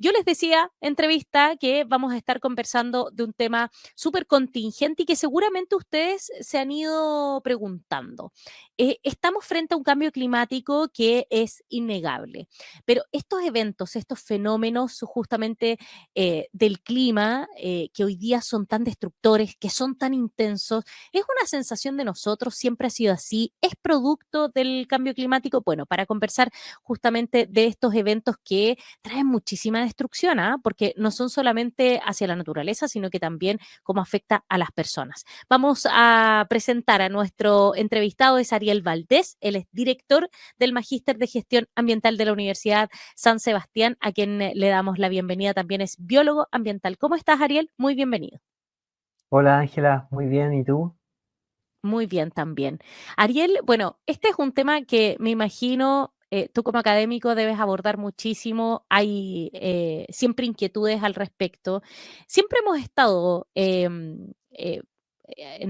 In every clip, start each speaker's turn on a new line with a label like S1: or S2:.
S1: Yo les decía, entrevista, que vamos a estar conversando de un tema súper contingente y que seguramente ustedes se han ido preguntando. Estamos frente a un cambio climático que es innegable, pero estos eventos, estos fenómenos justamente del clima, que hoy día son tan destructores, que son tan intensos, ¿es una sensación de nosotros? ¿Siempre ha sido así? ¿Es producto del cambio climático? Bueno, para conversar justamente de estos eventos que traen muchísima destrucción, ¿ah? Porque no son solamente hacia la naturaleza, sino que también cómo afecta a las personas. Vamos a presentar a nuestro entrevistado, es Ariel Valdés, él es director del Magíster de Gestión Ambiental de la Universidad San Sebastián, a quien le damos la bienvenida, también es biólogo ambiental. ¿Cómo estás, Ariel? Muy bienvenido.
S2: Hola Ángela, muy bien, ¿y tú?
S1: Muy bien también. Ariel, bueno, este es un tema que me imagino tú como académico debes abordar muchísimo. Hay siempre inquietudes al respecto. Siempre hemos estado en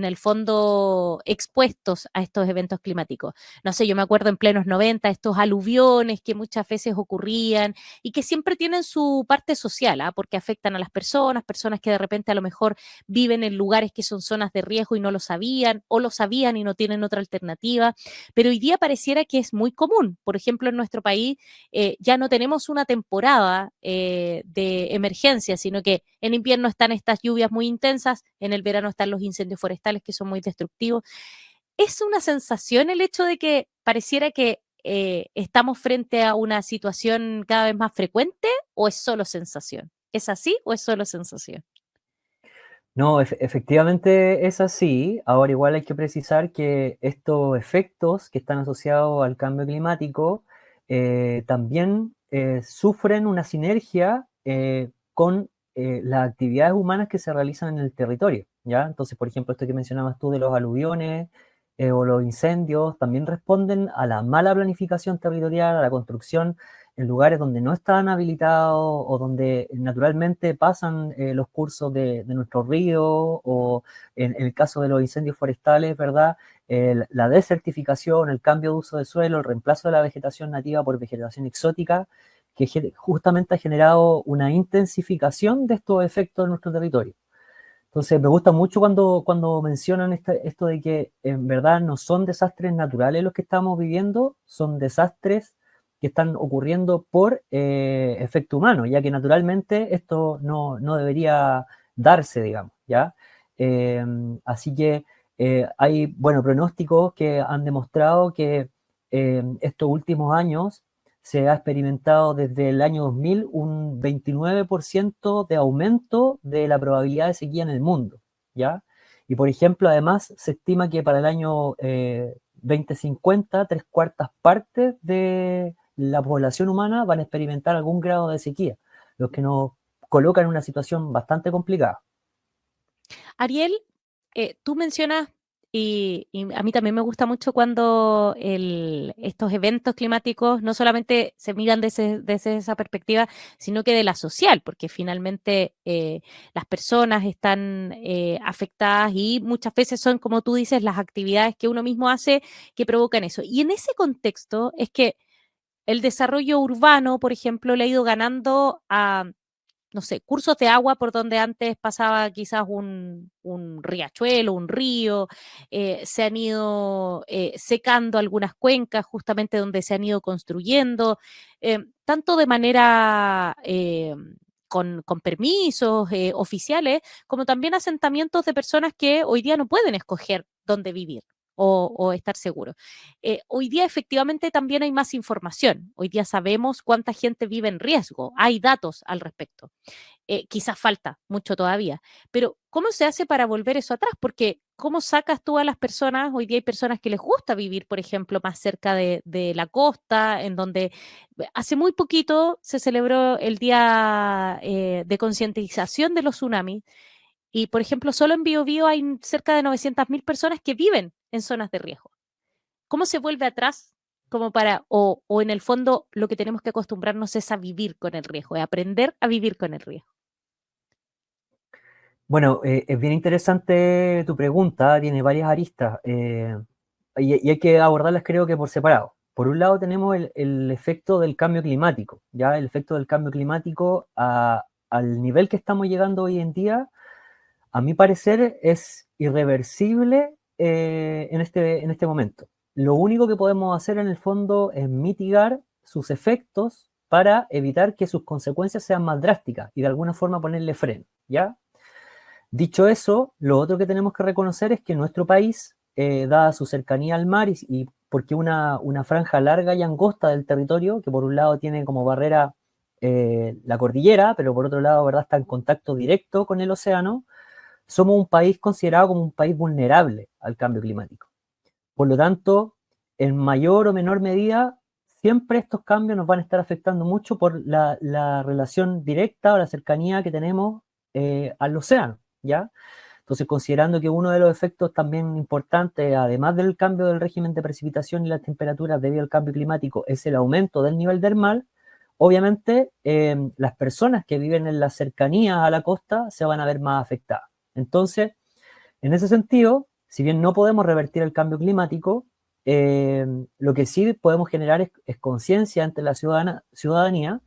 S1: el fondo expuestos a estos eventos climáticos. No sé, yo me acuerdo en plenos 90 estos aluviones que muchas veces ocurrían y que siempre tienen su parte social, ¿ah? Porque afectan a las personas, personas que de repente a lo mejor viven en lugares que son zonas de riesgo y no lo sabían, o lo sabían y no tienen otra alternativa, pero hoy día pareciera que es muy común. Por ejemplo, en nuestro país ya no tenemos una temporada de emergencia, sino que en invierno están estas lluvias muy intensas, en el verano están los incendios forestales que son muy destructivos. ¿Es una sensación el hecho de que pareciera que estamos frente a una situación cada vez más frecuente o es solo sensación? ¿Es así o es solo sensación?
S2: No, efectivamente es así. Ahora igual hay que precisar que estos efectos que están asociados al cambio climático también sufren una sinergia con las actividades humanas que se realizan en el territorio, ¿ya? Entonces, por ejemplo, esto que mencionabas tú de los aluviones o los incendios también responden a la mala planificación territorial, a la construcción en lugares donde no están habilitados o donde naturalmente pasan los cursos de nuestros ríos o en el caso de los incendios forestales, ¿verdad? La desertificación, el cambio de uso de suelo, el reemplazo de la vegetación nativa por vegetación exótica, que justamente ha generado una intensificación de estos efectos en nuestro territorio. Entonces, me gusta mucho cuando mencionan esto de que en verdad no son desastres naturales los que estamos viviendo, son desastres que están ocurriendo por efecto humano, ya que naturalmente esto no debería darse, digamos, ¿ya? Eh, Así que hay, bueno, pronósticos que han demostrado que estos últimos años se ha experimentado desde el año 2000 un 29% de aumento de la probabilidad de sequía en el mundo, ¿ya? Y por ejemplo, además se estima que para el año 2050, tres cuartas partes de la población humana van a experimentar algún grado de sequía, lo que nos coloca en una situación bastante complicada.
S1: Ariel, tú mencionas, y a mí también me gusta mucho cuando estos eventos climáticos no solamente se miran desde esa perspectiva, sino que de la social, porque finalmente las personas están afectadas y muchas veces son, como tú dices, las actividades que uno mismo hace que provocan eso. Y en ese contexto es que el desarrollo urbano, por ejemplo, le ha ido ganando a no sé, cursos de agua por donde antes pasaba quizás un riachuelo, un río, se han ido secando algunas cuencas justamente donde se han ido construyendo, tanto de manera con permisos oficiales, como también asentamientos de personas que hoy día no pueden escoger dónde vivir. O estar seguros. Hoy día efectivamente también hay más información. Hoy día sabemos cuánta gente vive en riesgo. Hay datos al respecto. Quizás falta mucho todavía, pero ¿cómo se hace para volver eso atrás? Porque ¿cómo sacas tú a las personas? Hoy día hay personas que les gusta vivir, por ejemplo, más cerca de la costa, en donde hace muy poquito se celebró el Día de Concientización de los Tsunamis y, por ejemplo, solo en Biobío hay cerca de 900.000 personas que viven en zonas de riesgo. ¿Cómo se vuelve atrás? Como para, o en el fondo lo que tenemos que acostumbrarnos es a vivir con el riesgo, a aprender a vivir con el riesgo.
S2: Bueno, es bien interesante tu pregunta, tiene varias aristas y hay que abordarlas creo que por separado. por un lado tenemos el efecto del cambio climático, ¿ya? El efecto del cambio climático al nivel que estamos llegando hoy en día, a mi parecer, es irreversible en este momento. Lo único que podemos hacer en el fondo es mitigar sus efectos para evitar que sus consecuencias sean más drásticas y de alguna forma ponerle freno, ¿ya? Dicho eso, lo otro que tenemos que reconocer es que nuestro país, dada su cercanía al mar y porque una franja larga y angosta del territorio, que por un lado tiene como barrera la cordillera, pero por otro lado, ¿verdad?, está en contacto directo con el océano, somos un país considerado como un país vulnerable al cambio climático. Por lo tanto, en mayor o menor medida, siempre estos cambios nos van a estar afectando mucho por la relación directa o la cercanía que tenemos al océano, ¿ya? Entonces, considerando que uno de los efectos también importantes, además del cambio del régimen de precipitación y las temperaturas debido al cambio climático, es el aumento del nivel del mar, obviamente las personas que viven en la cercanía a la costa se van a ver más afectadas. Entonces, en ese sentido, si bien no podemos revertir el cambio climático, lo que sí podemos generar es conciencia entre la ciudadanía,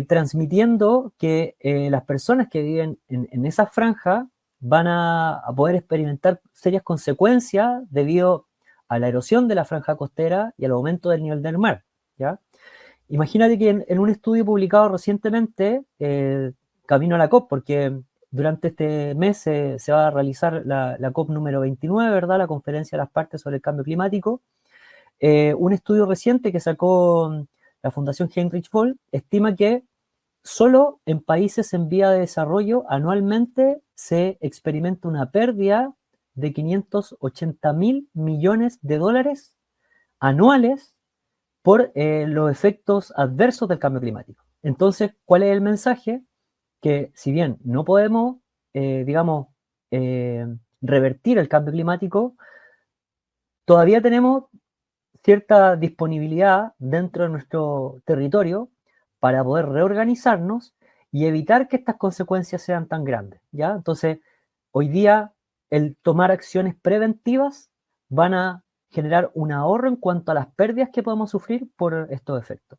S2: transmitiendo que las personas que viven en esa franja van a poder experimentar serias consecuencias debido a la erosión de la franja costera y al aumento del nivel del mar, ¿ya? Imagínate que en un estudio publicado recientemente, camino a la COP, porque durante este mes se va a realizar la COP número 29, ¿verdad? La Conferencia de las Partes sobre el Cambio Climático. Un estudio reciente que sacó la Fundación Heinrich Böll estima que solo en países en vía de desarrollo anualmente se experimenta una pérdida de 580.000 millones de dólares anuales por los efectos adversos del cambio climático. Entonces, ¿cuál es el mensaje? Que si bien no podemos, digamos, eh, revertir el cambio climático, todavía tenemos cierta disponibilidad dentro de nuestro territorio para poder reorganizarnos y evitar que estas consecuencias sean tan grandes, ¿ya? Entonces, hoy día el tomar acciones preventivas van a generar un ahorro en cuanto a las pérdidas que podemos sufrir por estos efectos.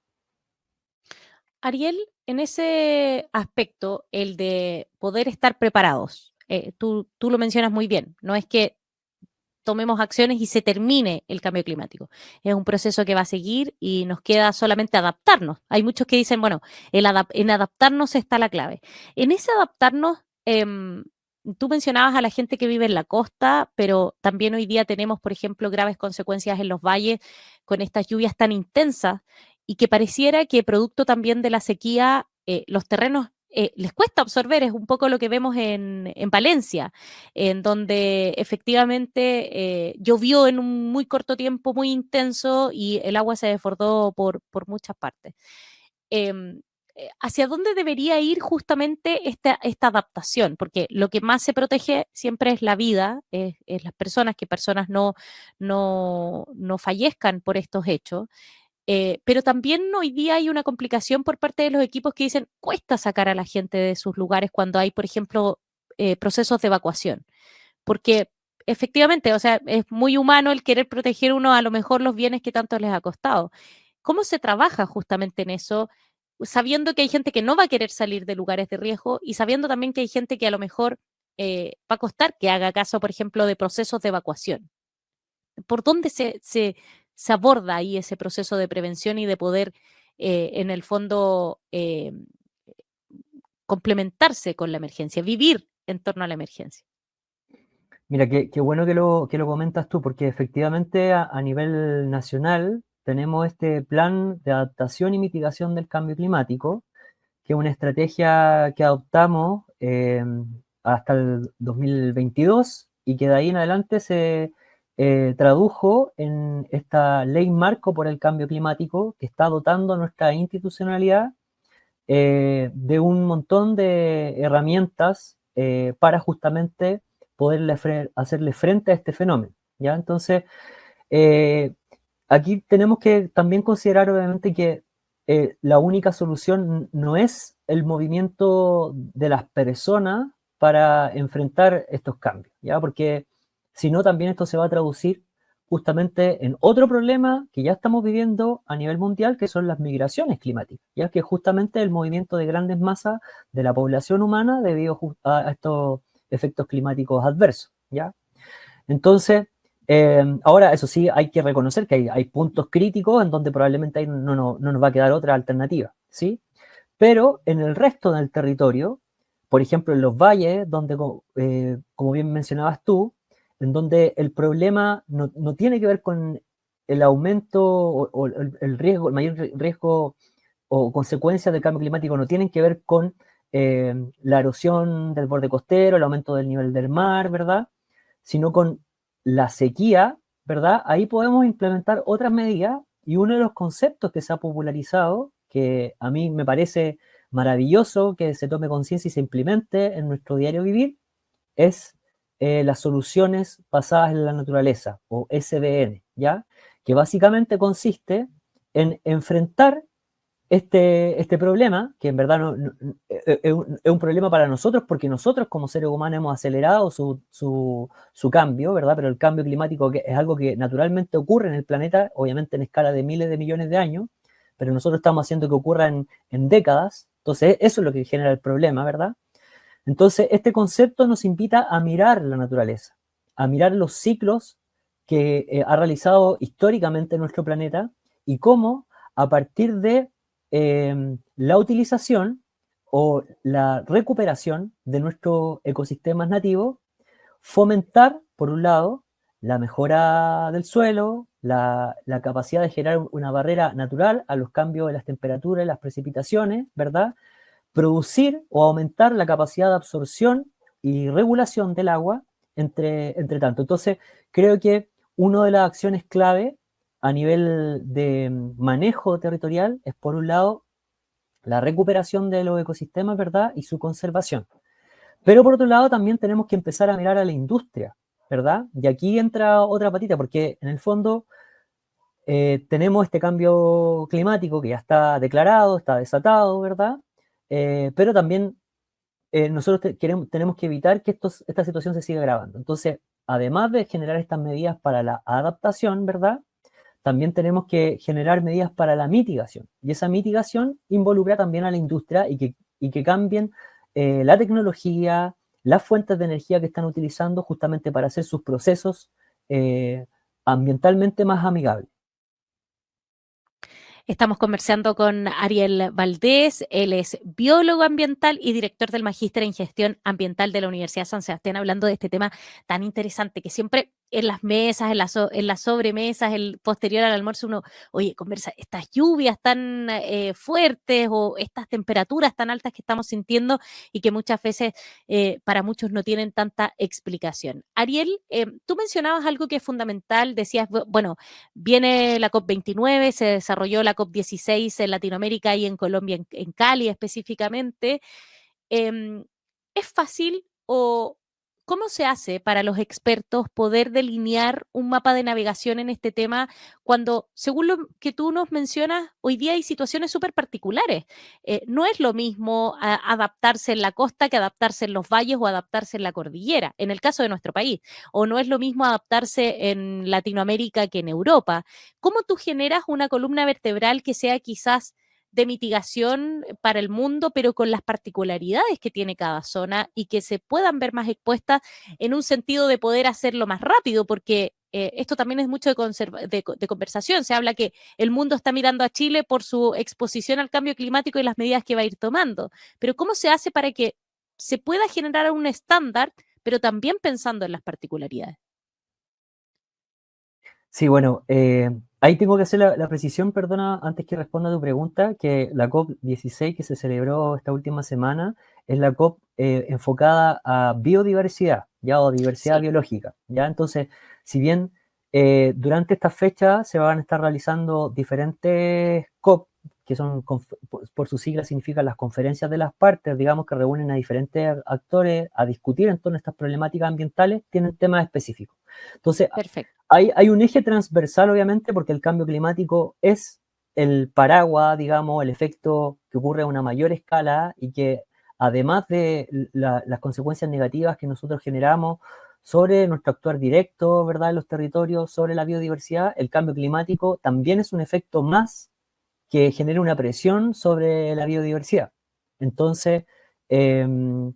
S1: Ariel, en ese aspecto, el de poder estar preparados, tú lo mencionas muy bien, no es que tomemos acciones y se termine el cambio climático. Es un proceso que va a seguir y nos queda solamente adaptarnos. Hay muchos que dicen, bueno, en adaptarnos está la clave. En ese adaptarnos, tú mencionabas a la gente que vive en la costa, pero también hoy día tenemos, por ejemplo, graves consecuencias en los valles con estas lluvias tan intensas y que pareciera que producto también de la sequía, los terrenos les cuesta absorber, es un poco lo que vemos en Valencia, en donde efectivamente llovió en un muy corto tiempo, muy intenso, y el agua se desbordó por muchas partes. Em, ¿Hacia dónde debería ir justamente esta adaptación? Porque lo que más se protege siempre es la vida, es las personas, que personas no fallezcan por estos hechos. Pero también hoy día hay una complicación por parte de los equipos que dicen, cuesta sacar a la gente de sus lugares cuando hay, por ejemplo, procesos de evacuación. Porque efectivamente, o sea, es muy humano el querer proteger uno a lo mejor los bienes que tanto les ha costado. ¿Cómo se trabaja justamente en eso, sabiendo que hay gente que no va a querer salir de lugares de riesgo y sabiendo también que hay gente que a lo mejor va a costar que haga caso, por ejemplo, de procesos de evacuación? ¿Por dónde se aborda ahí ese proceso de prevención y de poder, en el fondo, complementarse con la emergencia, vivir en torno a la emergencia?
S2: Mira, qué bueno que lo comentas tú, porque efectivamente a nivel nacional tenemos este plan de adaptación y mitigación del cambio climático, que es una estrategia que adoptamos hasta el 2022 y que de ahí en adelante se tradujo en esta ley marco por el cambio climático que está dotando nuestra institucionalidad de un montón de herramientas para justamente poderle hacerle frente a este fenómeno, ¿ya? Entonces, eh, aquí tenemos que también considerar obviamente que la única solución no es el movimiento de las personas para enfrentar estos cambios, ¿ya? Porque si no, también esto se va a traducir justamente en otro problema que ya estamos viviendo a nivel mundial, que son las migraciones climáticas, ya que justamente el movimiento de grandes masas de la población humana debido a estos efectos climáticos adversos, ¿ya? Entonces, ahora, eso sí, hay que reconocer que hay puntos críticos en donde probablemente ahí no nos va a quedar otra alternativa, ¿sí? Pero en el resto del territorio, por ejemplo, en los valles, donde, como bien mencionabas tú, en donde el problema no tiene que ver con el aumento o el riesgo, el mayor riesgo o consecuencias del cambio climático no tienen que ver con la erosión del borde costero, el aumento del nivel del mar, ¿verdad? Sino con la sequía, ¿verdad? Ahí podemos implementar otras medidas y uno de los conceptos que se ha popularizado, que a mí me parece maravilloso que se tome conciencia y se implemente en nuestro diario vivir, es las soluciones basadas en la naturaleza, o SBN, ¿ya? Que básicamente consiste en enfrentar este problema, que en verdad es un problema para nosotros, porque nosotros como seres humanos hemos acelerado su cambio, ¿verdad? Pero el cambio climático es algo que naturalmente ocurre en el planeta, obviamente en escala de miles de millones de años, pero nosotros estamos haciendo que ocurra en décadas, entonces eso es lo que genera el problema, ¿verdad? Entonces este concepto nos invita a mirar la naturaleza, a mirar los ciclos que ha realizado históricamente nuestro planeta y cómo a partir de la utilización o la recuperación de nuestros ecosistemas nativos, fomentar, por un lado, la mejora del suelo, la capacidad de generar una barrera natural a los cambios de las temperaturas y las precipitaciones, ¿verdad? Producir o aumentar la capacidad de absorción y regulación del agua, entre tanto. Entonces, creo que una de las acciones clave a nivel de manejo territorial es, por un lado, la recuperación de los ecosistemas, ¿verdad? Y su conservación. Pero por otro lado, también tenemos que empezar a mirar a la industria, ¿verdad? Y aquí entra otra patita, porque en el fondo tenemos este cambio climático que ya está declarado, está desatado, ¿verdad? Pero también nosotros tenemos que evitar que esta situación se siga agravando. Entonces, además de generar estas medidas para la adaptación, ¿verdad? También tenemos que generar medidas para la mitigación. Y esa mitigación involucra también a la industria y que cambien la tecnología, las fuentes de energía que están utilizando justamente para hacer sus procesos eh, ambientalmente más amigables.
S1: Estamos conversando con Ariel Valdés, él es biólogo ambiental y director del Magíster en Gestión Ambiental de la Universidad de San Sebastián, hablando de este tema tan interesante que siempre en las mesas, en las sobremesas, el posterior al almuerzo, uno, oye, conversa, estas lluvias tan fuertes o estas temperaturas tan altas que estamos sintiendo y que muchas veces para muchos no tienen tanta explicación. Ariel, tú mencionabas algo que es fundamental, decías, bueno, viene la COP29, se desarrolló la COP16 en Latinoamérica y en Colombia, en Cali específicamente. Eh, ¿Es fácil o cómo se hace para los expertos poder delinear un mapa de navegación en este tema cuando, según lo que tú nos mencionas, hoy día hay situaciones súper particulares? No es lo mismo adaptarse en la costa que adaptarse en los valles o adaptarse en la cordillera, en el caso de nuestro país, o no es lo mismo adaptarse en Latinoamérica que en Europa. ¿Cómo tú generas una columna vertebral que sea quizás de mitigación para el mundo, pero con las particularidades que tiene cada zona y que se puedan ver más expuestas en un sentido de poder hacerlo más rápido? Porque esto también es mucho de conversación. Se habla que el mundo está mirando a Chile por su exposición al cambio climático y las medidas que va a ir tomando. Pero ¿cómo se hace para que se pueda generar un estándar, pero también pensando en las particularidades?
S2: Sí, bueno, ahí tengo que hacer la precisión, perdona, antes que responda a tu pregunta, que la COP16 que se celebró esta última semana es la COP enfocada a biodiversidad, ya, o diversidad
S1: Sí,
S2: biológica, ya. Entonces, si bien durante esta fecha se van a estar realizando diferentes COP, que son, por sus siglas significan las conferencias de las partes, digamos, que reúnen a diferentes actores a discutir en torno a estas problemáticas ambientales, tienen temas específicos. Entonces,
S1: perfecto.
S2: hay un eje transversal, obviamente, porque el cambio climático es el paraguas, digamos, el efecto que ocurre a una mayor escala y que, además de las consecuencias negativas que nosotros generamos sobre nuestro actuar directo, ¿verdad?, en los territorios, sobre la biodiversidad, el cambio climático también es un efecto más que genera una presión sobre la biodiversidad. Entonces, están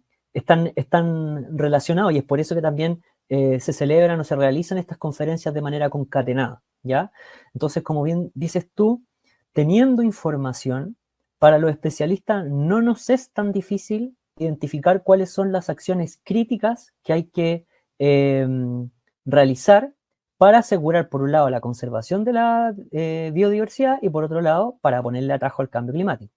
S2: relacionados y es por eso que también se celebran o se realizan estas conferencias de manera concatenada, ¿ya? Entonces, como bien dices tú, teniendo información, para los especialistas no nos es tan difícil identificar cuáles son las acciones críticas que hay que realizar para asegurar, por un lado, la conservación de la biodiversidad y, por otro lado, para ponerle atajo al cambio climático.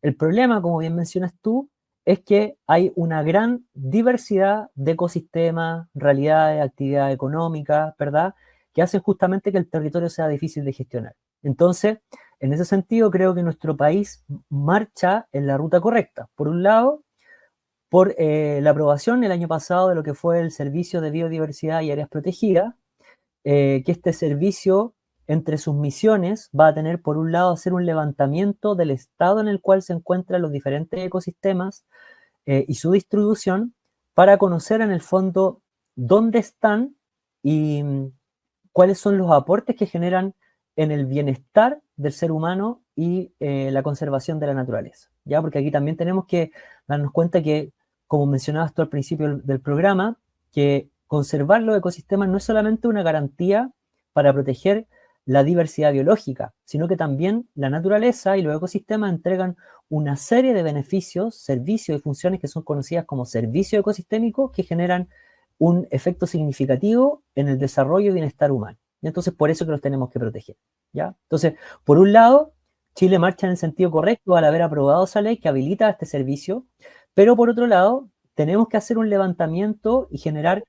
S2: El problema, como bien mencionas tú, es que hay una gran diversidad de ecosistemas, realidades, actividades económicas, ¿verdad?, que hacen justamente que el territorio sea difícil de gestionar. Entonces, en ese sentido, creo que nuestro país marcha en la ruta correcta. Por un lado, por la aprobación el año pasado de lo que fue el Servicio de Biodiversidad y Áreas Protegidas, que este servicio, entre sus misiones, va a tener, por un lado, hacer un levantamiento del estado en el cual se encuentran los diferentes ecosistemas y su distribución, para conocer en el fondo dónde están y cuáles son los aportes que generan en el bienestar del ser humano y la conservación de la naturaleza, ¿ya? Porque aquí también tenemos que darnos cuenta que, como mencionabas tú al principio del programa, que conservar los ecosistemas no es solamente una garantía para proteger la diversidad biológica, sino que también la naturaleza y los ecosistemas entregan una serie de beneficios, servicios y funciones que son conocidas como servicios ecosistémicos, que generan un efecto significativo en el desarrollo y bienestar humano. Y entonces, por eso que los tenemos que proteger, ¿ya? Entonces, por un lado, Chile marcha en el sentido correcto al haber aprobado esa ley que habilita este servicio, pero por otro lado, tenemos que hacer un levantamiento y generar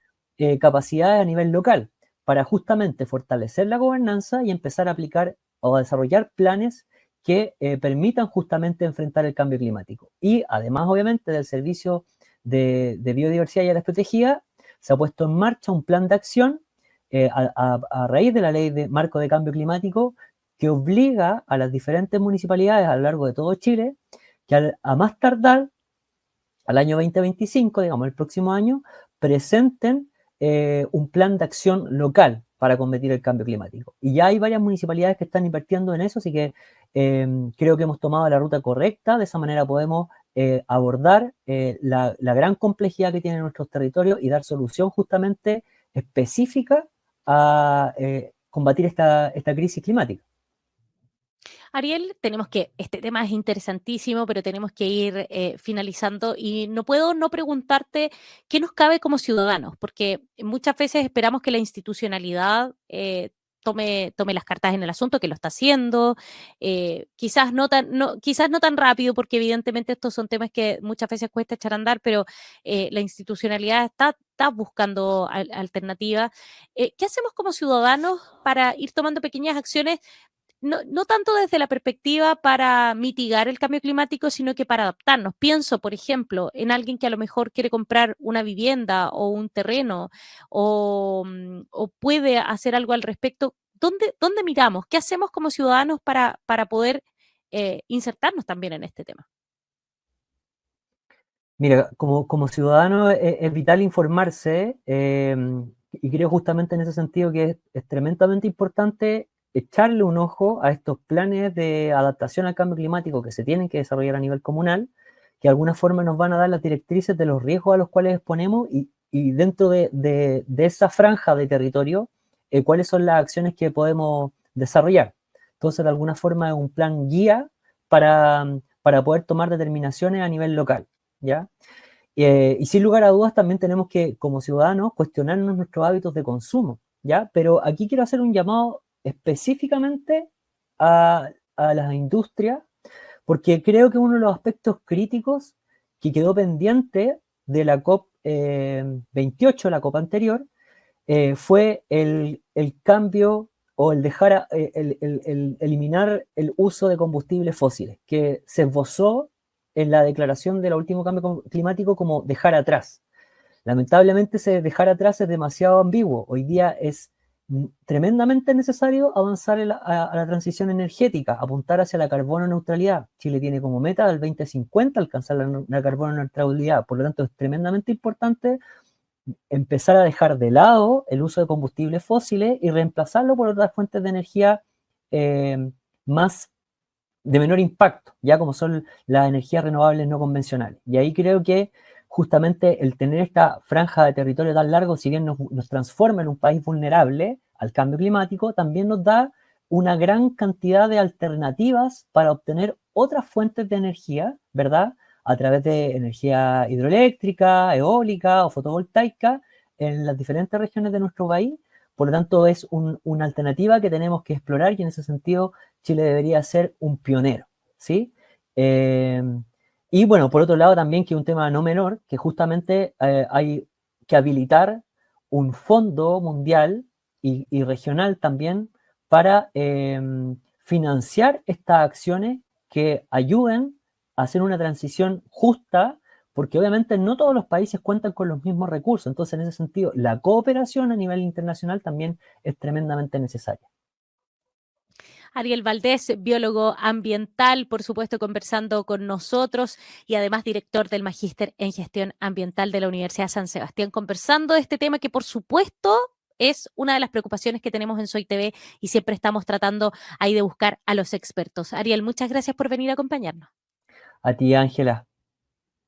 S2: capacidades a nivel local para justamente fortalecer la gobernanza y empezar a aplicar o a desarrollar planes que permitan justamente enfrentar el cambio climático. Y además, obviamente, del servicio de biodiversidad y áreas protegidas, se ha puesto en marcha un plan de acción a raíz de la ley de marco de cambio climático, que obliga a las diferentes municipalidades a lo largo de todo Chile que a más tardar al año 2025, digamos el próximo año, presenten un plan de acción local para combatir el cambio climático. Y ya hay varias municipalidades que están invirtiendo en eso, así que creo que hemos tomado la ruta correcta. De esa manera podemos abordar la gran complejidad que tienen nuestros territorios y dar solución justamente específica a combatir esta crisis climática.
S1: Ariel, este tema es interesantísimo, pero tenemos que ir finalizando y no puedo no preguntarte qué nos cabe como ciudadanos, porque muchas veces esperamos que la institucionalidad tome las cartas en el asunto, que lo está haciendo, quizás no tan rápido, porque evidentemente estos son temas que muchas veces cuesta echar a andar, pero la institucionalidad está buscando alternativas. ¿Qué hacemos como ciudadanos para ir tomando pequeñas acciones? No tanto desde la perspectiva para mitigar el cambio climático, sino que para adaptarnos. Pienso, por ejemplo, en alguien que a lo mejor quiere comprar una vivienda o un terreno o puede hacer algo al respecto. ¿Dónde miramos? ¿Qué hacemos como ciudadanos para poder insertarnos también en este tema?
S2: Mira, como ciudadano es vital informarse y creo justamente en ese sentido que es tremendamente importante echarle un ojo a estos planes de adaptación al cambio climático que se tienen que desarrollar a nivel comunal, que de alguna forma nos van a dar las directrices de los riesgos a los cuales exponemos y dentro de esa franja de territorio, cuáles son las acciones que podemos desarrollar. Entonces, de alguna forma es un plan guía para poder tomar determinaciones a nivel local, ¿ya? Y sin lugar a dudas también tenemos que, como ciudadanos, cuestionarnos nuestros hábitos de consumo, ¿ya? Pero aquí quiero hacer un llamado específicamente a las industrias, porque creo que uno de los aspectos críticos que quedó pendiente de la COP 28, la COP anterior, fue el cambio o el dejar, el eliminar el uso de combustibles fósiles, que se esbozó en la declaración del último cambio climático como dejar atrás. Lamentablemente ese dejar atrás es demasiado ambiguo. Hoy día es tremendamente necesario avanzar a la transición energética, apuntar hacia la carbono neutralidad. Chile tiene como meta del 2050 alcanzar la carbono neutralidad, por lo tanto es tremendamente importante empezar a dejar de lado el uso de combustibles fósiles y reemplazarlo por otras fuentes de energía más de menor impacto, ya como son las energías renovables no convencionales. Y ahí creo que justamente el tener esta franja de territorio tan largo, si bien nos transforma en un país vulnerable al cambio climático, también nos da una gran cantidad de alternativas para obtener otras fuentes de energía, ¿verdad? A través de energía hidroeléctrica, eólica o fotovoltaica en las diferentes regiones de nuestro país. Por lo tanto, es una alternativa que tenemos que explorar y en ese sentido Chile debería ser un pionero, ¿sí? Eh, y bueno, por otro lado también que un tema no menor, que justamente hay que habilitar un fondo mundial y regional también para financiar estas acciones que ayuden a hacer una transición justa, porque obviamente no todos los países cuentan con los mismos recursos. Entonces, en ese sentido, la cooperación a nivel internacional también es tremendamente necesaria.
S1: Ariel Valdés, biólogo ambiental, por supuesto, conversando con nosotros y además director del Magíster en Gestión Ambiental de la Universidad de San Sebastián, conversando de este tema que, por supuesto, es una de las preocupaciones que tenemos en Soy TV y siempre estamos tratando ahí de buscar a los expertos. Ariel, muchas gracias por venir a acompañarnos.
S2: A ti, Ángela,